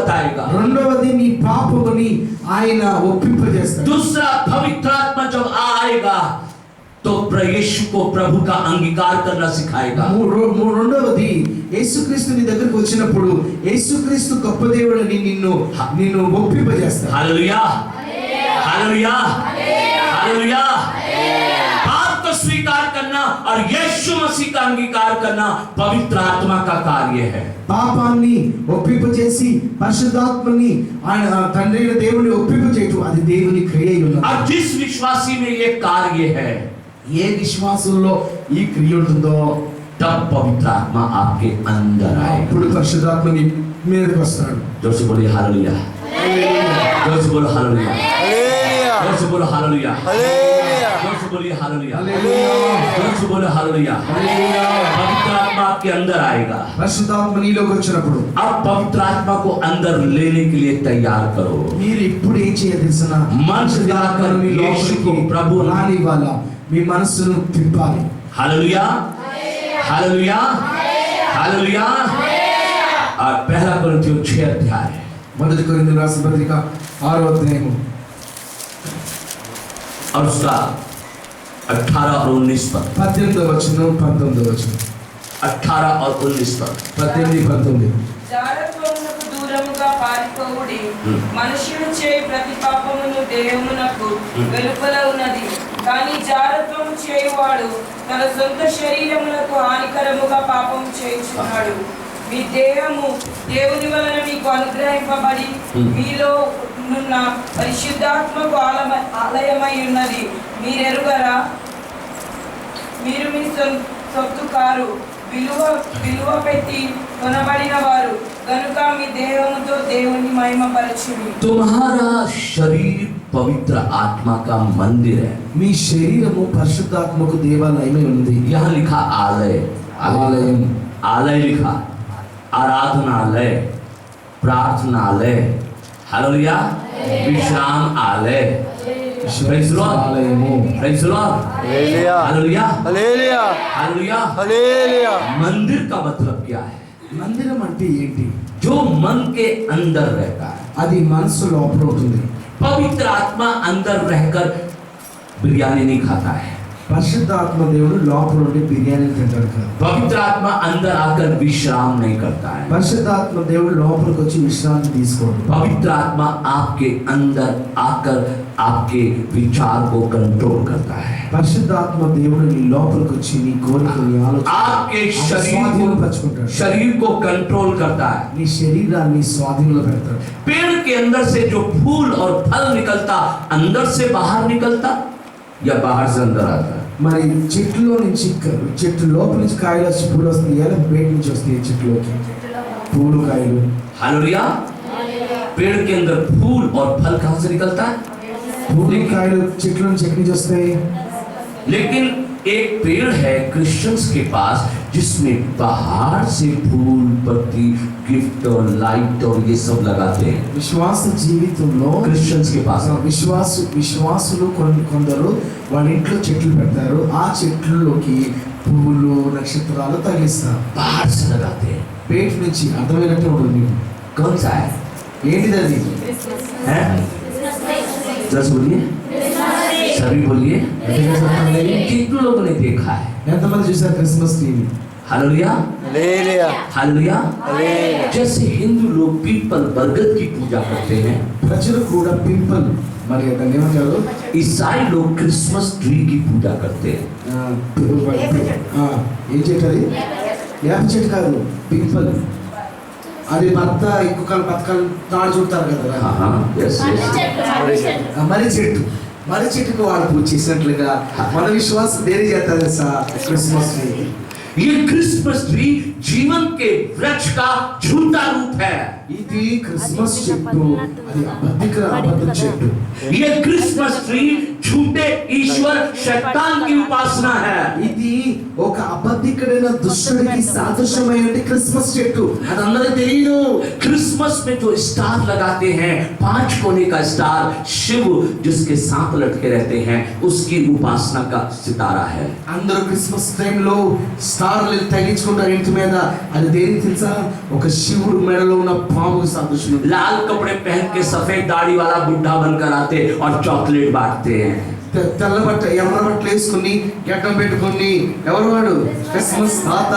बताएगा। రెండవది నీ పాపముని ఆయన ఒప్పింపజేస్తాడు. दूसरा, पवित्र आत्मा जब आएगा तो यीशु को प्रभु का अंगीकार करना सिखाएगा। రెండవది యేసుక్రీస్తు నీ దగ్గరికి వచ్చినప్పుడు యేసుక్రీస్తు గొప్ప దేవుడని నిన్ను ఒప్పింపజేస్తాడు. Hallelujah hallelujah hallelujah. पाप को स्वीकार करना और यीशु मसीह का अंगीकार करना पवित्र आत्मा का कार्य है। పాపాన్ని ఒప్పింపజేసి పరిశుద్ధాత్మని ఆయన తండ్రి అయిన దేవుని ఒప్పింపజేయటం అది దేవుని క్రియ అయి ఉన్నది. और जिस विश्वासी में ये कार्य है, ఏ విశ్వాసంలో ఈ క్రియ ఉంటుందో तब पवित्र आत्मा आपके अंदर आएगा। అప్పుడు పరిశుద్ధాత్మ నీ మీదకి వస్తాడు. जोर से बोलिए हालेलुया, जोर से बोलो हालेलुया, जोर से बोलो हालेलुया, जोर से बोलिए हालेलुया, जोर से बोलो हालेलुया। पवित्र आत्मा आपके अंदर आएगा। పరిశుద్ధాత్మ నీలోకి వచ్చినప్పుడు अब पवित्र आत्मा को अंदर लेने के लिए तैयार करो। మీరు ఇప్పుడు ఏం చేయాలి తెలుసా? मन से जाकर यीशु को प्रभु రానివ్వాలా, మీ మనసును తిప్పాలి. Hallelujah hallelujah hallelujah. और पहला कोरिन्थियों 6 अध्याय, మొదటి కొరింథీయులకు రాసిన పత్రిక 6వ అధ్యాయము और उसका 18 और 19 पद, 18వ వచనం 19వ వచనం 18 और 19 पद। 18, 19. జారత్వమునకు దూరముగా పారిపోవుడి. మనుష్యుడు చేయి ప్రతి పాపమును దేహమునకు వెలుపల ఉన్నది, కానీ జారత్వము చేయువాడు తన సొంత శరీరమునకు హానికరముగా పాపం చేయుచున్నాడు. మీ దేహము దేవుని వలన మీకు అనుగ్రహింపబడి మీలో ఉన్న పరిశుద్ధాత్మకు ఆలయమై ఉన్నది. మీరెరుగరా? మీరు మీ సొత్తు కారు, విలువ పెట్టి కొనబడిన వారు కనుక మీ దేహముతో దేవుని మహిమపరచుడి. तुम्हारा शरीर पवित्र आत्मा का मंदिर है। మీ శరీరము పరిశుద్ధాత్మకు దేవాలయమై ఉంది. यहाँ लिखा आलय, ఆలయం, आलय लिखा, आराधनालय, प्रार्थनालय, हालेलुया, विश्राम आलय, प्रेज़ लॉर्ड, ఆలయము. Praise Lord, hallelujah hallelujah hallelujah hallelujah. Hallelujah. मंदिर का मतलब क्या है? మందిరం అంటే ఏంటి? जो मन के अंदर रहता है। అది మనసు లోపల ఉంటుంది. पवित्र आत्मा अंदर रहकर बिरयानी नहीं खाता है। పరిశుద్ధాత్మ దేవుడు లోపల ఉండి బిర్యానీ తింటాడు కాదు. पवित्र आत्मा अंदर आकर विश्राम नहीं करता है। పరిశుద్ధాత్మ దేవుడు లోపలికి వచ్చి విశ్రాంతి తీసుకోడు. पवित्र आत्मा आपके अंदर आकर आपके विचार को कंट्रोल करता है। పరిశుద్ధాత్మ దేవుడు నీ లోపలికి వచ్చి నీ కోరికలు, आपके స్వాధీనపరచుకుంటాడు. शरीर को कंट्रोल करता है। నీ శరీరాన్ని స్వాధీనంలో పెడతాడు. पेड़ के अंदर से जो फूल और फल निकलता, अंदर से बाहर निकलता या बाहर से अंदर आता है? మరి చెట్టులో నుంచి చెట్టు లోపల నుంచి కాయలు వచ్చి పూలు వస్తాయి, ఎలా బయట నుంచి వస్తాయి చెట్టులోకి పూలు కాయలు. हालेलुया। पेड़ के अंदर फूल और फल कहां से निकलता है? పూలు కాయలు చెట్ల నుంచి ఎక్కడి నుంచి వస్తాయి? लेकिन एक पेड़ है क्रिश्चियंस के पास जिसमें बाहर से फूल, पत्ती, गिफ्ट और लाइट और ये सब लगाते हैं। విశ్వాస జీవితంలో क्रिश्चियंस के पास విశ్వాసులు కొందరు వాళ్ళ ఇంట్లో చెట్లు పెడతారు. ఆ చెట్లలోకి పువ్వులు, నక్షత్రాలు తగిలిస్తారు. बाहर से लगाते हैं। పేట నుంచి అర్థమైనట్టు ఉంటుంది మీకు. कौन सा है? ఏంటిది అది? हैं? जरा बोलिए, सभी बोलिए। कितने लोगों ने देखा है? ఎంతమంది చూసారు Christmas TV? Hallelujah hallelujah hallelujah. Hallelujah. जैसे हिंदू लोग पीपल बरगद की पूजा करते हैं, ప్రజలు కూడా పింపుల్ మరి దాన్ని ఏమంటారు? ईसाई लोग क्रिसमस ट्री की पूजा करते हैं। ఏం చెట్టు అది? వేప చెట్టు కాదు, పింపుల్. అది భర్త ఎక్కువ కాలం బతకాలు తాడు చుడతారు కదా. हाँ हाँ यस यस। మర్రి చెట్టుకు వాళ్ళు పూజ చేసినట్లుగా మన విశ్వాసం దేని చేస్తారు సార్? Christmas tree. ये क्रिसमस ट्री जीवन के वृक्ष का झूठा रूप है। ఇది క్రిస్మస్ చెట్టు, అది అబద్ధ చెట్టు. ये क्रिसमस ट्री झूठे ईश्वर शैतान की उपासना है। ఇది ఒక అబద్ధికుడైన దుష్టుడికి సాదృశ్యమైనది క్రిస్మస్ చెట్టు. అది అందరికీ తెలియదు. क्रिसमस में जो स्टार लगाते हैं 5 कोने का स्टार शिव जिसके सांप लटके रहते हैं उसकी उपासना का सितारा है। అందరూ క్రిస్మస్ టైంలో స్టార్లు తగిలించుకుంటారు ఇంటి మీద. అది దేనికి తెలుసా? ఒక శివుడు మెడలో ఉన్న పాముకు సాదృశ్యం. लाल कपड़े पहन के सफेद दाढ़ी वाला बुढ़ा बनकर आते और चॉकलेट बांटते हैं। తెల్ల బట్ట ఎర్ర బట్టలు వేసుకుని గడ్డం పెట్టుకుని ఎవరు వాడు క్రిస్మస్ తాత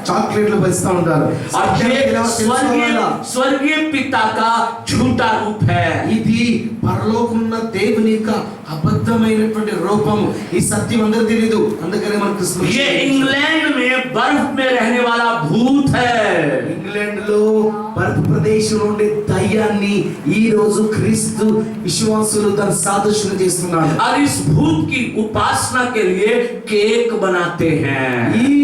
చాక్లెట్లు పంచుతూ ఉంటారు. और ये स्वर्गीय पिता का झूठा रूप है। ఇది పరలోకమున్న దేవుని యొక్క అబద్ధమైనటువంటి రూపము. ఈ సత్యం అందరికీ తెలియదు. అందుకనే మన క్రిస్మస్ ये इंग्लैंड में बर्फ में रहने वाला भूत है। ఇంగ్లాండ్ లో బర్ఫ్ ప్రదేశంలో ఉండే దయ్యాన్ని ఈ రోజు క్రీస్తు విశ్వాసులు దాని సాదృశ్యం చేస్తున్నారు. और इस भूत की उपासना के लिए केक बनाते हैं। ఈ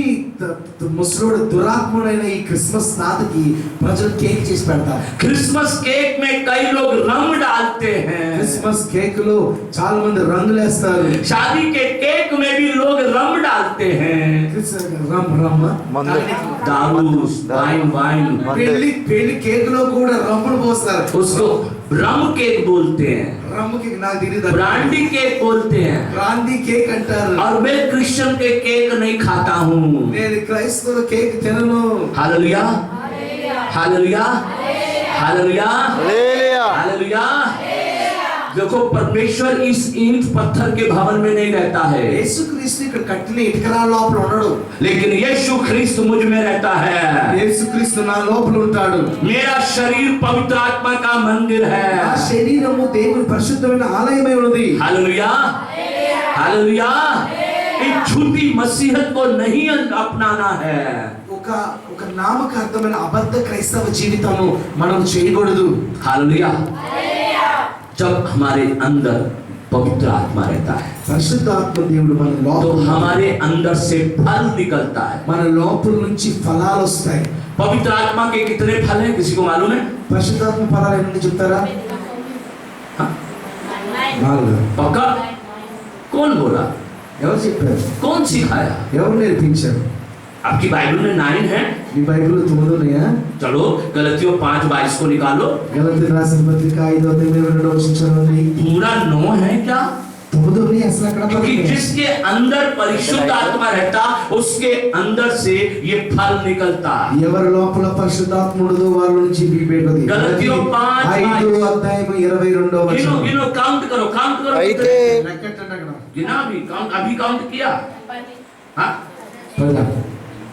ముసలోడు దురాత్ముడైన ఈ క్రిస్మస్ తాతకి ప్రజలు కేక్ చేసి పెడతారు. क्रिसमस केक में कई लोग रंग डालते हैं। క్రిస్మస్ కేక్ లో చాలా మంది రంగులు వేస్తారు. शादी के केक में भी लोग रंग डालते हैं। दारू, वाइन పెళ్లి కేక్ లో కూడా రమ్ములు పోస్తారు. उसको रम केक बोलते हैं, రమ్ము కేక్ నాకు తెలియదు. ब्रांडी केक बोलते हैं। బ్రాందీ కేక్ అంటారు. और मैं क्रिश्चियन के केक नहीं खाता हूँ। నేను క్రైస్తవ కేక్ తినను. हालेलुया, हालेलुया, हालेलुया, హల్లెలూయా. हालेलुया। देखो परमेश्वर इस ईंट पत्थर के भवन में नहीं रहता है, యేసుక్రీస్తు ఇక్కడ కట్టిన ఇటుకరాల లోపల ఉండడు. लेकिन यीशु ख्रिस्त मुझ में रहता है। యేసుక్రీస్తు నా లోపల ఉంటాడు. मेरा शरीर पवित्र आत्मा का मंदिर నా है। శరీరము దేవుని పరిశుద్ధమైన ఆలయమై ఉన్నది. Hallelujah, hallelujah. इस झूठी मसीहत को नहीं अपनाना है। ఒక ఒక నామకార్థమైన అబద్ధ క్రైస్తవ జీవితము మనం చేయకూడదు. हालेलुया। जब हमारे अंदर पवित्र आत्मा रहता है పరిశుద్ధాత్మ దేవుడు మన तो లోపల हमारे अंदर से फल निकलता है। మన లోపల నుంచి ఫలాలు వస్తాయి. पवित्र आत्मा के कितने फल हैं किसी को मालूम है? పరిశుద్ధాత్మ ఫలాలు ఏంటి చెప్తారా? हाँ? 4. पक्का? कौन बोला? ఎవరు చెప్పారు? कौन सिखाया? ఎవరు నేర్పించారు? आपकी बाइबल में 9 है। మీ బైబిల్లో 9 ఉన్నాయా? चलो गलतियों 5:22 को निकालो। గలతీ రాసిన పత్రిక 5:22 చదవండి. पूरा 9 है क्या? 9 ఉన్నాయి అసలు అక్కడ. क्योंकि जिसके अंदर परिशुद्ध आत्मा रहता उसके अंदर से ये फल निकलता। ఎవరి లోపల పరిశుద్ధాత్ముడు వాళ్ళ నుంచి బీబేటది. గలతీయులు 5:22 गिनो गिनो काउंट करो అయితే లెక్కెట్టండి అక్కడ. गिना भी काउंट अभी काउंट किया? हाँ పైగా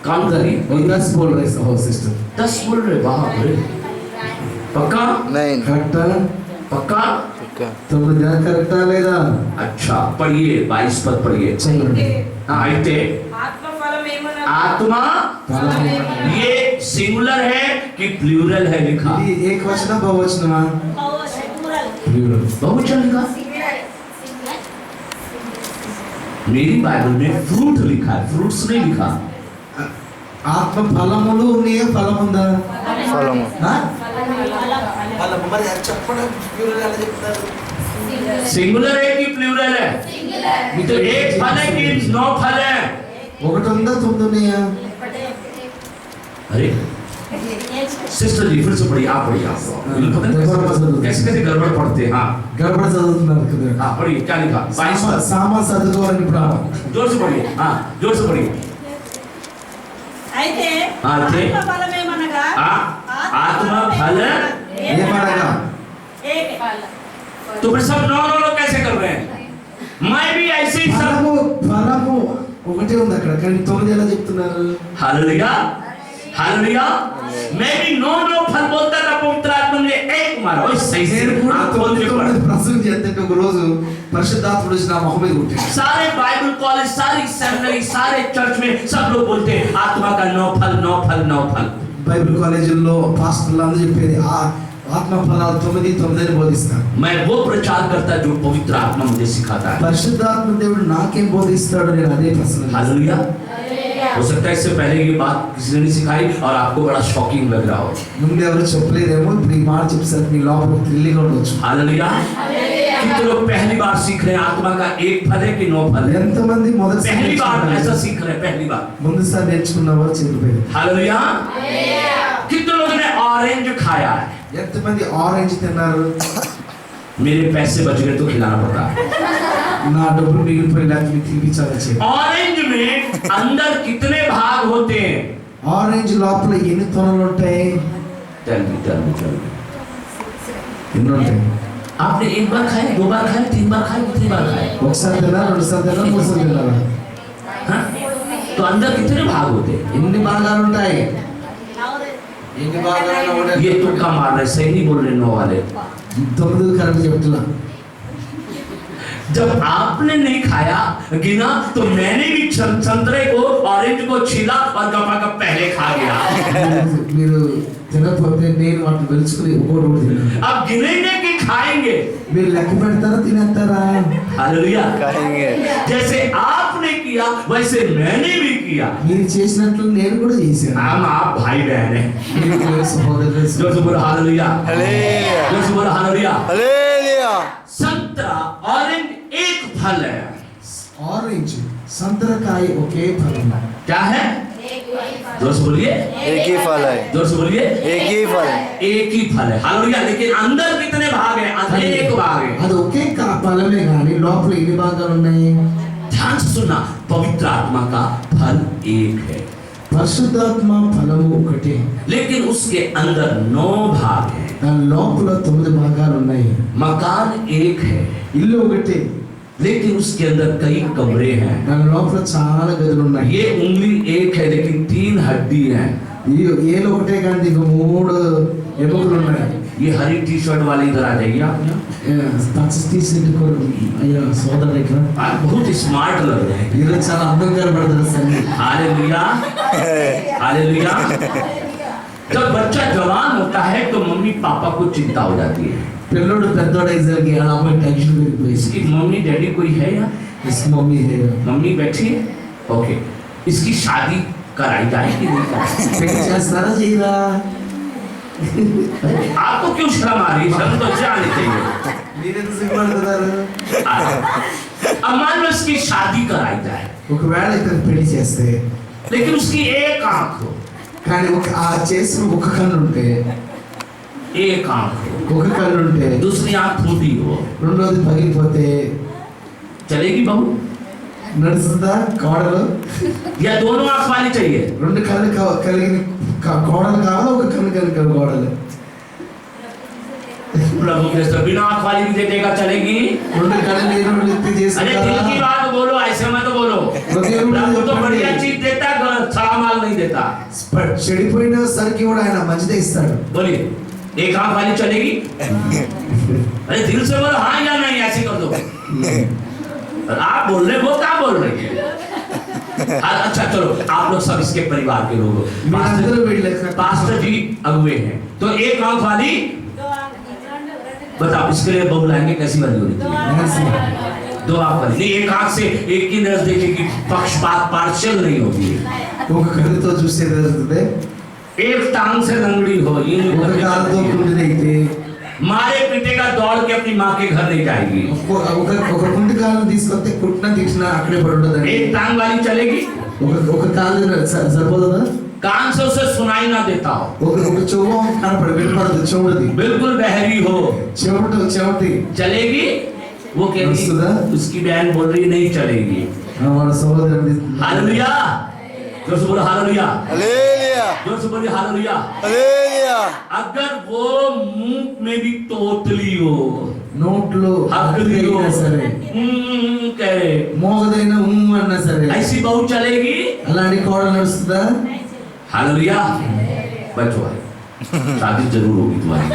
काउंट करिए। 10 बोल रहे हो सिस्टर. 10 बोल रहे बाप रे। पक्का? 9 కరెక్టా? पक्का? ఓకే. 9 కరెక్టా లేదా? अच्छा पढ़िए 22 पद पढ़िए। చదవండి. हाँ आइते ఆత్మఫలమేమనగా आत्मा ये सिंगुलर है कि प्लूरल है लिखा? ఇది ఏకవచన బహువచనమా? बहुवचन लिखा। मेरी बाइबल में फ्रूट लिखा है, फ्रूट्स नहीं लिखा। ఆత్మ ఫలములు ఉన్నాయా? ఫలం ఉందా? ఫలము. ఆ? ఫలము మరి అది చెప్పడం ప్యూరల్ ఎలా చెప్తారు? सिंगुलर है कि प्लूरल है? तो एक फल है कि 9 फल है? ఒకటి ఉందా? 9 ఉన్నాయా? अरे सिस्टर जी फिर से पढ़िए, आप पढ़िए। आप पता नहीं कैसे कैसे गड़बड़ पढ़ते हैं। हाँ గడబడ చదువుతున్నారు కదా. हाँ पढ़िए क्या लिखा? 22 पद సామాన్ చదువుకోవాలని ఇప్పుడు जोर से पढ़िए। हाँ जोर से पढ़िए। అయితే అయితే ఆత్మఫలమేమనగా आत्मा फल ఏమనగా तो फिर सब 9 कैसे कर रहे हैं? मैं भी ऐसे ही सब ఫలము ఒకటే ఉంది అక్కడ కానీ 9 ఎలా చెప్తున్నారు? Hallelujah, hallelujah. मैं भी 9 फल बोलता था, पवित्र आत्मा ने एक मारा। ओए सही से నేను కూడా आप बोल के पढ़। ప్రసంగం చేస్తుంటే ఒక రోజు పరిశుద్ధాత్ముడు వచ్చి నా మొహం మీద కొట్టాడు. सारे बाइबल कॉलेज, सारी सेमिनरी, सारे चर्च में सब लोग बोलते हैं आत्मा का 9 फल, 9 फल, 9 फल। బైబిల్ కాలేజీల్లో పాస్టర్లు అందరూ చెప్పేది ఆ ఆత్మ ఫలాలు 9 అని బోధిస్తారు. मैं वो प्रचार करता जो पवित्र आत्मा मुझे सिखाता है। పరిశుద్ధాత్మ దేవుడు నాకేం బోధిస్తాడో నేను అదే ప్రశ్న. हालेलुया, हो सकता है इससे पहले ये बात किसी ने नहीं सिखाई और आपको बड़ा शॉकिंग लग रहा हो। ముందు ఎవరు చెప్పలేదేమో ఇప్పుడు ఈ మాట చెప్పేసరికి మీ లోపల థ్రిల్లింగ్ ఉండొచ్చు. हालेलुया। कितने लोग पहली बार सीख रहे हैं आत्मा का एक फल है कि 9 फल है? ఎంతమంది మొదటిసారి पहली बार నేర్చుకున్నారు? ऐसा सीख रहे हैं, पहली बार। ముందుసారి నేర్చుకున్నవారు చెప్పారు. हालेलुया। कितने लोगों ने ऑरेंज खाया है? ఎంతమంది ఆరెంజ్ తిన్నారు? मेरे पैसे बच गए तो खिलाना पड़ता है। నా డబ్బులు మిగిలిపోయినా మీకు తినిపించాలని చెప్పి. ऑरेंज में अंदर कितने भाग होते हैं? ఆరెంజ్ లోపల ఎన్ని తొనలు ఉంటాయి? Tell me. ఎన్ని ఉంటాయి? आपने एक बार खाया, 2 बार खाया, 3 बार खाया, कितनी बार खाया? ఒకసారి తిన్నారా, రెండుసార్లు తిన్నారా, మూడుసార్లు తిన్నారా? हाँ? तो अंदर कितने भाग होते हैं? ఎన్ని భాగాలు ఉంటాయి? ఎన్ని భాగాలు ఉంటాయి? ये तुक्का मार रहे, सही नहीं बोल रहे 9 वाले। 9 కరెక్ట్ చెప్తున్నా. जब आपने नहीं खाया गिना तो मैंने भी संतरे को ऑरेंज को छीला और गपागप पहले खा गया। మీరు తినకపోతే నేను వాటిని వెలుచుకుని ఒక్కొక్కటి తిన్నాను. अब गिनेंगे कि खाएंगे? మీరు లెక్క పెడతారా తినేస్తారా? हालेलुया। कहेंगे जैसे आपने किया वैसे मैंने भी किया। మీరు చేసినట్లు నేను కూడా చేశాను. हम आप भाई बहन हैं। మీరు సహోదరులు. जो सुबह हालेलुया, हालेलुया जो सुबह हालेलुया। हालेलुया संतरा ऑरेंज एक फल है। ఆరెంజ్ సంతరకాయ ఒకే ఫలం. क्या है? जोर से बोलिए, एक ही फल है जोर से बोलिए। एक ही फल है एक ही फल है। हालेलुया। लेकिन अंदर कितने भाग हैं? अनेक भाग हैं। అది ఒకే ఫలమే కానీ లోపల ఎన్ని భాగాలు ఉన్నాయి? ध्यान से सुनना, पवित्र आत्मा का फल एक है, పరిశుద్ధాత్మ ఫలము ఒకటే, लेकिन उसके अंदर 9 भाग हैं। దాని లోపల 9 భాగాలు ఉన్నాయి. मकान एक है, ఇల్లు ఒకటే, लेकिन उसके अंदर कई कमरे हैं। దాని లోపల చాలా గదులు ఉన్నాయి. ये उंगली एक है, लेकिन 3 हड्डी हैं। ఏలు ఒకటే కానీ ఇంకో 3 ఎముకలు ఉన్నాయి. ये हरी टी शर्ट वाले इधर आ जाइए आप यहाँ। పచ్చ టీ-షర్ట్ కూడా అయ్యా సోదరు ఇక్కడ आप बहुत स्मार्ट लग रहे हैं। ఈరోజు చాలా అందంగా కనబడుతున్నారు సంగీ. Hallelujah, hallelujah. जब बच्चा जवान होता है तो मम्मी पापा को चिंता हो जाती है। పిల్లోడు పెద్దోడైసరికి వాళ్ళ అమ్మాయి టెన్షన్ పెరిగిపోయి इसकी मम्मी डैडी कोई है या? इसकी मम्मी है मम्मी बैठी है, ओके। इसकी शादी कराई जाए कि नहीं कराई? పెళ్లి చేస్తారా చేయరా? आपको क्यों शर्म आ रही है? शर्म तो अच्छे आनी चाहिए। మీరెందుకు సిగ్గుపడుతున్నారు? अब मान लो इसकी शादी कराई जाए, ఒకవేళ ఇతను పెళ్లి చేస్తే लेकिन उसकी एक आंख हो, కానీ ఆ చేసిన ఒక కన్ను ఉంటే, एक आंख हो, ఒక కన్ను ఉంటే दूसरी आंख फूटी हो, రెండోది పగిలిపోతే चलेगी बहू? నడుస్తుందా కోడలు? या दोनों आंख वाली चाहिए? 2 కళ్ళు కలిగిన కోడలు కావాలా, ఒక కన్ను కలిగిన కోడలు? प्रभु कृष्ण बिना आंख वाली भी दे देगा, चलेगी? 2 కళ్ళు లేని వ్యక్తి अरे दिल की చేసి बात बोलो, ऐसे मत बोलो। प्रभु तो बढ़िया चीज देता, सारा माल नहीं देता। చెడిపోయిన సరికి కూడా ఆయన మంచిదే ఇస్తాడు. बोलिए, एक आंख वाली चलेगी? अरे दिल से बोलो हाँ या नहीं, ऐसे कर दो। आप बोल रहे, वो क्या बोल रहे हैं? अच्छा चलो, आप लोग सब इसके परिवार के लोग हो। మీరందరూ వీళ్ళకి पास्टर जी अगुए हैं, तो एक आंख वाली बताओ, इसके लिए बहू लाएंगे, कैसी वाली होगी? 2 आंख वाली नहीं, एक आंख से एक ही नजर देखेगी, पक्षपात पार्शियल नहीं होगी। ఒక కన్నుతో చూసే జరుగుతుంది, एक टांग से रंगड़ी हो, ये नहीं ఒక करके కాలుతో चलेगी। కుంటిదైతే, मारे पिटेगा दौड़ के अपनी माँ के घर नहीं जाएगी। ఒక కుంటి కాలం తీసుకొస్తే కుట్టిన తీసిన అక్కడే పడి ఉండదండి. एक टांग वाली चलेगी? ఒక కాలు సరిపోతుందా? कान से उसे सुनाई ना देता हो, ఒక చెవు కనపడి వినపడదు, చెవుడిది बिल्कुल बहरी हो, చెవిటి चलेगी? वो कह रही, सुधा? उसकी बहन बोल रही नहीं चलेगी। వాళ్ళ సహోదరుడి हालेलुया, जोर से बोलो हालेलुया, हालेलुया जोर से बोलिए हालेलुया। हालेलुया अगर वो मुंह में भी तोतली हो, నోట్లో हकली हो, అయినా సరే, कहे, మోగదైనా అన్నా సరే, ऐसी बहू चलेगी? అలాంటి కోడలు నడుస్తుందా? हालेलुया। बच्चों भाई, शादी जरूर होगी तुम्हारी,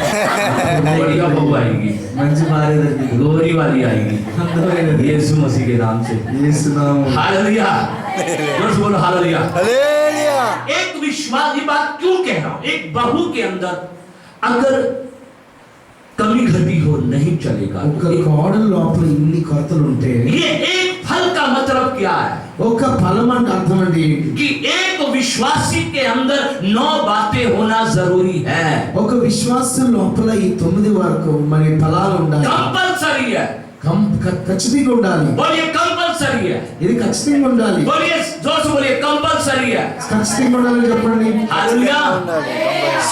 बढ़िया बहू आएगी, మంచి భార్య దొరికింది. ग्लोरी वाली आएगी, అందమైనది. यीशु मसीह के नाम से। యేసునామం. हालेलुया, जोर से बोलो हालेलुया। हालेलुया एक विश्वास, ये बात क्यों कह रहा हूं? एक बहू के अंदर अगर कमी घटी हो नहीं चलेगा। ఒక కోడలు లోపల ఇన్ని కొరతలు ఉంటే, ये एक फल का मतलब क्या है? ఒక ఫలం అంటే అర్థం అంటే ఏంటి? कि एक विश्वासी के अंदर 9 बातें होना जरूरी है, ఒక విశ్వాసం లోపల ఈ 9 వరకు మరి ఫలాలు ఉండాలి. कंपलसरी है। ఖచ్చితంగా ఉండాలి. बोलिए कंपलसरी है। ఇది ఖచ్చితంగా ఉండాలి. बोलिए जोर से बोलिए कंपलसरी है। ఖచ్చితంగా ఉండాలని చెప్పండి. हालेलुया।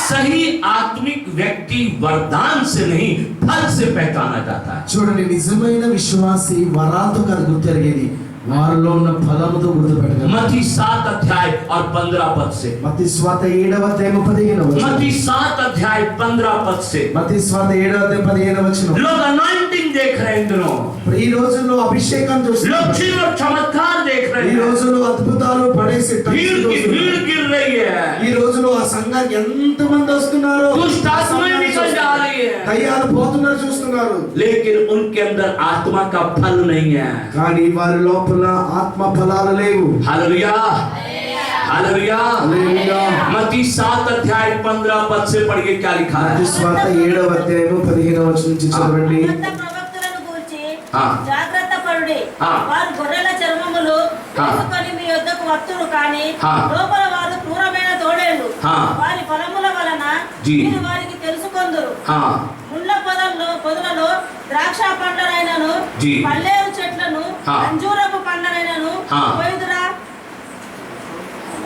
सही आत्मिक व्यक्ति वरदान से नहीं फल से पहचाना जाता है। చూడండి, నిజమైన విశ్వాసి వరాలతో కాదు గుర్తెరిగేది, వారిలో ఉన్న ఫలముతో గుర్తుపెట్టగలరు. मत्ती 7 अध्याय और 15 पद से। మత్తయి స్వార్త 7వ అధ్యాయం 15వ వచనం. मत्ती 7 अध्याय 15 पद से। మత్తయి స్వార్త 7వ అధ్యాయం 15వ వచనం. लोग अनॉइंटिंग देख रहे हैं इन दिनों, ఈ రోజుల్లో అభిషేకం लोग చూస్తున్నారు. चिन्ह और चमत्कार देख ఈ रहे हैं, రోజుల్లో అద్భుతాలు పడేసి भीड़ की भीड़ गिर रही है, ఈ రోజులో ఆ సంఘానికి ఎంత మంది వస్తున్నారు, दुष्ट आत्माएं निकल जा रही है, దయ్యాలు పోతున్నారు చూస్తున్నారు. लेकिन उनके अंदर आत्मा का फल नहीं है। కానీ వారి లోపల ఆత్మ ఫలాలు లేవు. Hallelujah, hallelujah. హల్లెలూయా. मत्ती 7 अध्याय 15 पद से पढ़िए क्या लिखा है। మత్తయి స్వార్త 7వ అధ్యాయం 15వ వచనం నుంచి చదవండి. కొత్త ప్రవక్తలను గూర్చి ఆ. జాగ్రత్త పడుడి. ఆ. వారు గొర్రెల చర్మములు ఆ. తీసుకొని మీ యొద్దకు వత్తురు కానీ ఆ. లోపల వారు క్రూరమైన తోడేళ్ళు. ఆ. వారి ఫలముల వలన జీ. మీరు వారికి తెలుసుకొందురు. हाँ, ముళ్ళ పొదలలో ద్రాక్ష పండ్లనైనను జీ. పల్లేరు చెట్లను ఆ. అంజూరపు పండ్లనైనను ఆ. కొయ్యుదురా.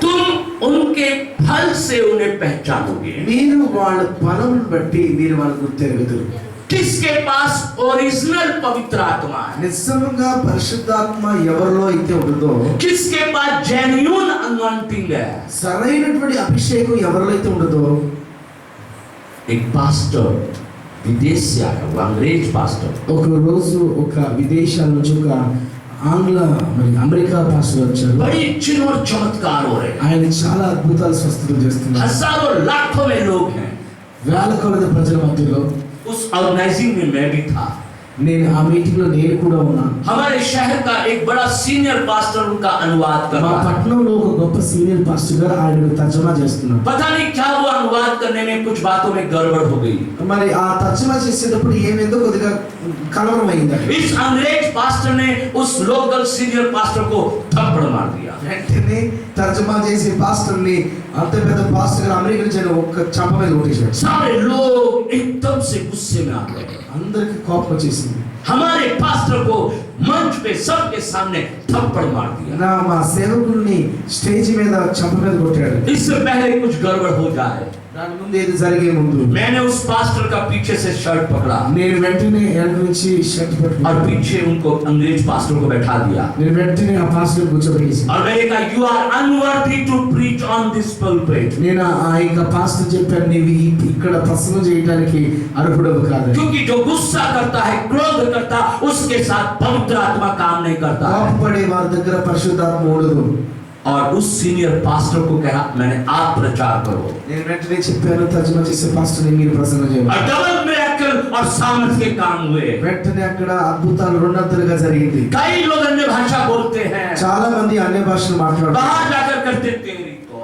तुम उनके फल से उन्हें पहचानोगे। మీరు వాళ్ళ ఫలమును బట్టి మీరు వాళ్ళ గుర్తెరుగుదురు. किसके पास ओरिजिनल पवित्र आत्मा है, నిజంగా పరిశుద్ధాత్మ ఎవరిలో అయితే ఉంటుందో, किसके पास जेन्युइन अनॉइंटिंग है। సరైనటువంటి అభిషేకం ఎవరిలో అయితే ఉంటుందో, एक पास्टर विदेश से आया, वो अंग्रेज पास्टर, ఒక రోజు ఒక విదేశాల నుంచి ఒక ఆంగ్ల మరి అమెరికా పాస్టర్ వచ్చారు. बड़ी चिन्ह और चमत्कार हो रहे हैं, ఆయన చాలా అద్భుతాలు స్వస్థతలు చేస్తున్నారు. हजारों लाखों में लोग हैं। వేల కొలది ప్రజల మధ్యలో उस ऑर्गेनाइजिंग में मैं भी था। నేను ఆ మీటింగ్ లో నేను కూడా ఉన్నాను. हमारे शहर का एक बड़ा सीनियर पास्टर उनका अनुवाद कर మా रहा है। పట్టణంలో ఒక గొప్ప సీనియర్ పాస్టర్ గారు ఆయన తర్జుమా చేస్తున్నారు. पता नहीं क्या हुआ, अनुवाद करने में कुछ बातों में गड़बड़ हो गई। మరి ఆ తర్జుమా చేసేటప్పుడు ఏమేందో కొద్దిగా కలవరం అయింది. इस अंग्रेज पास्टर ने उस लोकल सीनियर पास्टर को थप्पड़ मार दिया। వెంటనే తర్జుమా చేసే పాస్టర్ ని అంత పెద్ద పాస్టర్ గారు అమెరికా నుంచి ఒక్క చంప మీద కొట్టేశాడు. सारे लोग एकदम से गुस्से में आ गए। అందరికి కోపం వచ్చేసింది. हमारे पास्टर को मंच पे सबके सामने थप्पड़ मार दिया। నా మా సేవకుల్ని స్టేజ్ మీద చంప మీద కొట్టాడు. इससे पहले कुछ गड़बड़ हो जाए, దాని ముందు ఏది జరిగే ముందు मैंने उस पास्टर का पीछे से शर्ट पकड़ा నేను వెంటనే వెనక నుంచి షర్ట్ और పట్టుకున్నాను. पीछे उनको अंग्रेज पास्टर को बैठा दिया నేను వెంటనే ఆ పాస్టర్ కూర్చోబెట్టేసి और मैंने कहा, you are unworthy to preach on this pulpit, నేను ఆ యొక్క పాస్టర్ చెప్పాను, నీవు ఇక్కడ ప్రసంగం చేయడానికి అర్హుడవు కాదు. क्योंकि जो गुस्सा करता है, क्रोध करता, उसके साथ पवित्र आत्मा काम नहीं करता है। కోపపడే వారి దగ్గర పరిశుద్ధాత్మ ఉండదు. और उस सीनियर पास्टर को कहा, मैंने आप प्रचार करो। నేను వెంటనే చెప్పాను, తర్జుమా చేసే పాస్టర్ ని మీరు ప్రసంగం చేయాలి. और डबल मिरेकल और सामर्थ के काम हुए। వెంటనే అక్కడ అద్భుతాలు రెండంతలుగా జరిగింది. कई लोग अन्य भाषा बोलते हैं, చాలా మంది అన్య భాషలు మాట్లాడుతారు. बाहर जाकर करते तेरी तो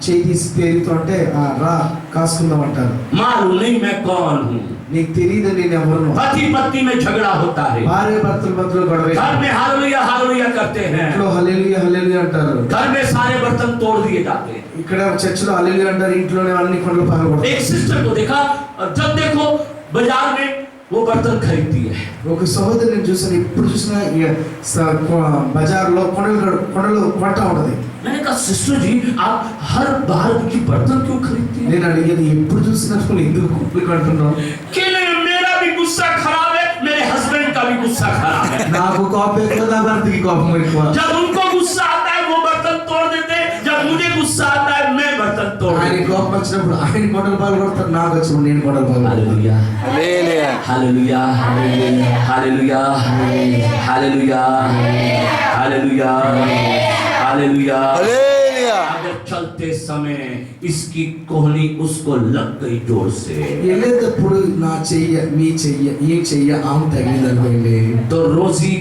చేతి పేరుతో అంటే రా కాసుకుందాం అంటారు. मालूम नहीं मैं कौन हूँ। నీకు తెలియదు నేను ఎవరు. पति पत्नी में झगड़ा होता है, భార్య భర్తల మధ్యలో గొడవ, घर में हालेलुया हालेलुया करते हैं, ఇంట్లో హల్లెలూయా హల్లెలూయా అంటారు. घर में सारे बर्तन तोड़ दिए जाते हैं। ఇక్కడ చర్చిలో హల్లెలూయా అంటారు, ఇంట్లోనే అన్ని కొండలు పగలగొడతారు. एक सिस्टर को देखा, जब देखो बाजार में वो बर्तन खरीदती है। ఒక సహోదరిని చూసాను, ఎప్పుడు చూసినా బజార్లో కొండలు కొంటా ఉంటది. मैंने कहा, सिस्टर जी आप हर बार की बर्तन क्यों खरीदती हैं? నేను అడిగాను, ఎప్పుడు చూసినా నువ్వు ఎందుకు కుప్పలు కొంటున్నావు? कि नहीं, मेरा भी गुस्सा खराब है, मेरे हस्बैंड का भी गुस्सा खराब है। నాకు కోపం ఎక్కువ, నా భర్తకి కోపం ఎక్కువ. जब उनको गुस्सा आता है वो बर्तन तोड़ देते हैं, जब मुझे गुस्सा आता है मैं बर्तन तोड़ ఆయన देती हूँ। కోపం వచ్చినప్పుడు ఆయన కొండలు పాల్గొడతారు, నాకు వచ్చినప్పుడు నేను కొండలు పాల్గొడతాను. Hallelujah Hallelujah. Hallelujah hallelujah hallelujah hallelujah hallelujah. Hallelujah. अगर चलते समय इसकी कोहनी उसको लग गई जोर से, వెళ్ళేటప్పుడు నా చెయ్య మీ చెయ్య ఈ చెయ్య ఆమె తగిలింది అనుకోండి, तो रोजी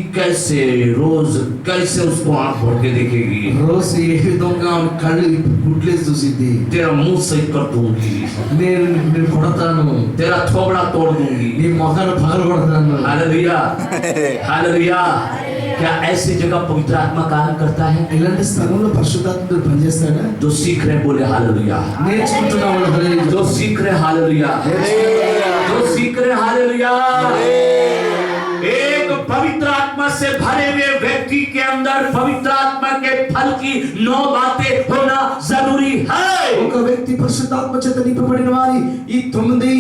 रोज कैसे उसको आंख भर के देखेगी। రోజు ఏ విధంగా ఆమె కళ్ళు గుడ్లేసి చూసిద్ది. तेरा मुंह सही कर दूंगी, నేను కొడతాను, तेरा थोबड़ा तोड़ दूंगी। నీ మొఖాన్ని పగలు కొడతాను. Hallelujah hallelujah. क्या ऐसी जगह पवित्र आत्मा काम करता है? ఇలాంటి స్థలంలో పరిశుద్ధాత్ముడు పనిచేస్తాడా? जो सीख रहे बोले हालेलुया। నేర్చుకుంటున్న వాళ్ళు హల్లెలూయా. जो सीख रहे हालेलुया। जो सीख रहे हालेलुया। एक पवित्र आत्मा से भरे हुए व्यक्ति के अंदर पवित्र आत्मा के फल की 9 बातें होना जरूरी है। ఒక వ్యక్తి పరిశుద్ధాత్మ చేత నింపబడిన వారి ఈ తొమ్మిది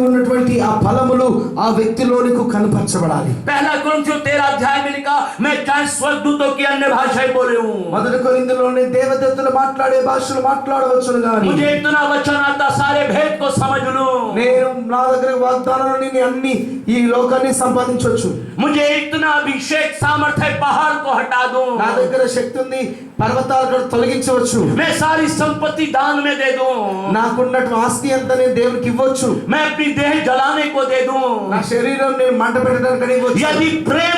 ఉన్నటువంటి ఆ ఫలములు ఆ వ్యక్తిలోనికి కనపరచబడాలి. पहला कुरिन्थियों 13 अध्याय में लिखा, मैं चाहे स्वर्गदूतों की अन्य भाषाएं बोले हूं, మొదటి కొరింథీయులోని దేవదూతలు మాట్లాడే భాషలు మాట్లాడవచ్చును గాని मुझे इतना वचन आता सारे भेद को समझ लूं, నేను నా దగ్గర వాగ్దానాలను నేను అన్ని ఈ లోకాన్ని సంపాదించవచ్చు, मुझे इतना अभिषेक सामर्थ्य है पहाड़ को हटा दूं, నా దగ్గర శక్తి ఉంది పర్వతాలను తొలగించవచ్చు, मैं सारी संपत्ति दान में दे दूं, నాకున్నటువంటి ఆస్తి అంతా నేను దేవునికి ఇవ్వచ్చు, मैं अपनी देह जलाने को दे दूं, నా శరీరం నేను మంట పెట్టడానికి ఇవ్వచ్చు. यदि प्रेम